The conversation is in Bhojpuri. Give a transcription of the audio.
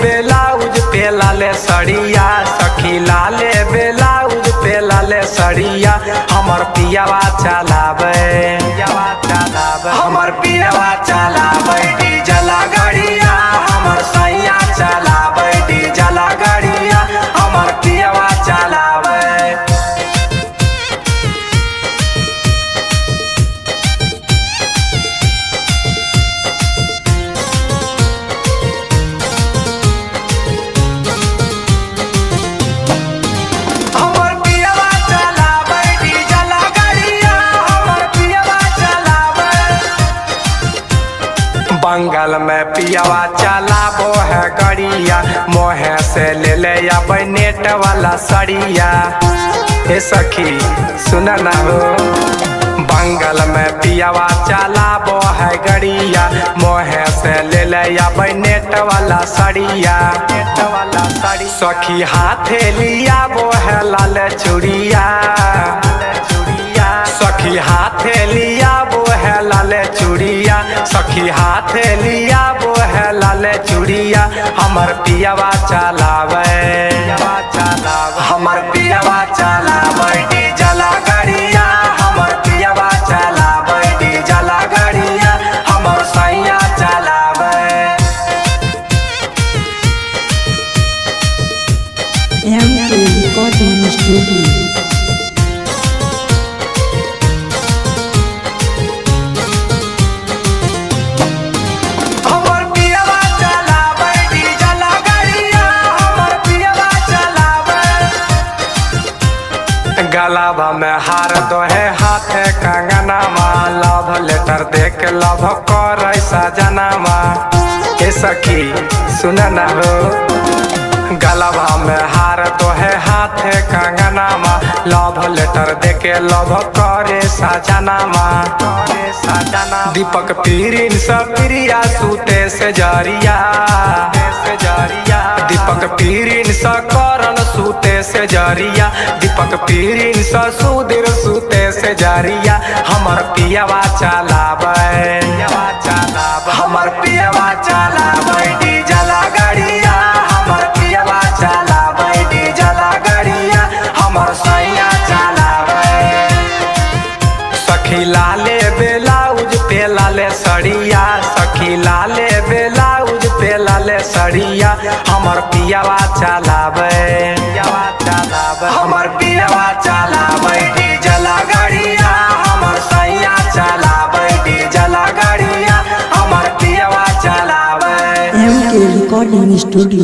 ब्लाउज पे लाले सड़िया, सखी लाले ब्लाउज पे लाले सड़िया। हमर पियावा चलावे, हमर पियावा चलावे डीजल गाड़िया, हमर सैया चलावे डीजल गाड़िया, हमर पियावा चलावे। बंगाल में पियावा चलाबो है गड़िया, मोहे से ले ले अब नेट वाला सड़िया। ए सखी सुन ना हो, बंगाल में पियावा चलाबो है गड़िया, मोहे से ले ले अब नेट वाला सड़िया। नेट वाला सड़ी सखी हाथे लिया वो है लाल चूड़िया, सखी हाथे लिया वो है लाल चूड़िया, सखी हाथे लिया वो है लाल चूड़िया। हमर पियावा चलावे, हमर पियावा चलावे डीजल गाड़िया, हमर पियावा चलावे डीजल गाड़िया, हमर सैया चलावे। MK Recording Studio। गलाबा में हार दो है हाथे कंगनामा, लव लेटर देख लव कर सजनामा। ए सखी सुन ना हो, गलाबा में हार दो है हाथे कंगनामा, लव लेटर देके लव करे सजनामा। दीपक पीरिन सब प्रिया सूते से जरिया, दीपक पीरिन स करण सूते से जरिया, दीपक पीरिन स सुधीर सूते से जरिया। हमर पियावा चलावे, हमर पियावा चलावे डीजल गाड़िया, हमर पियावा चलावे डीजल गाड़िया, हमर सैया चलावे। सखी लाले ब्लाउज पे लाले सड़िया, सखी लाले ब्लाउज पे लाले सड़िया। हमर पियावा चलावे, हमर पियावा चलावे डीजल गाड़िया, हमर सैया चलावे डीजल गाड़िया, हमर पियावा चलावे। MK Recording Studio।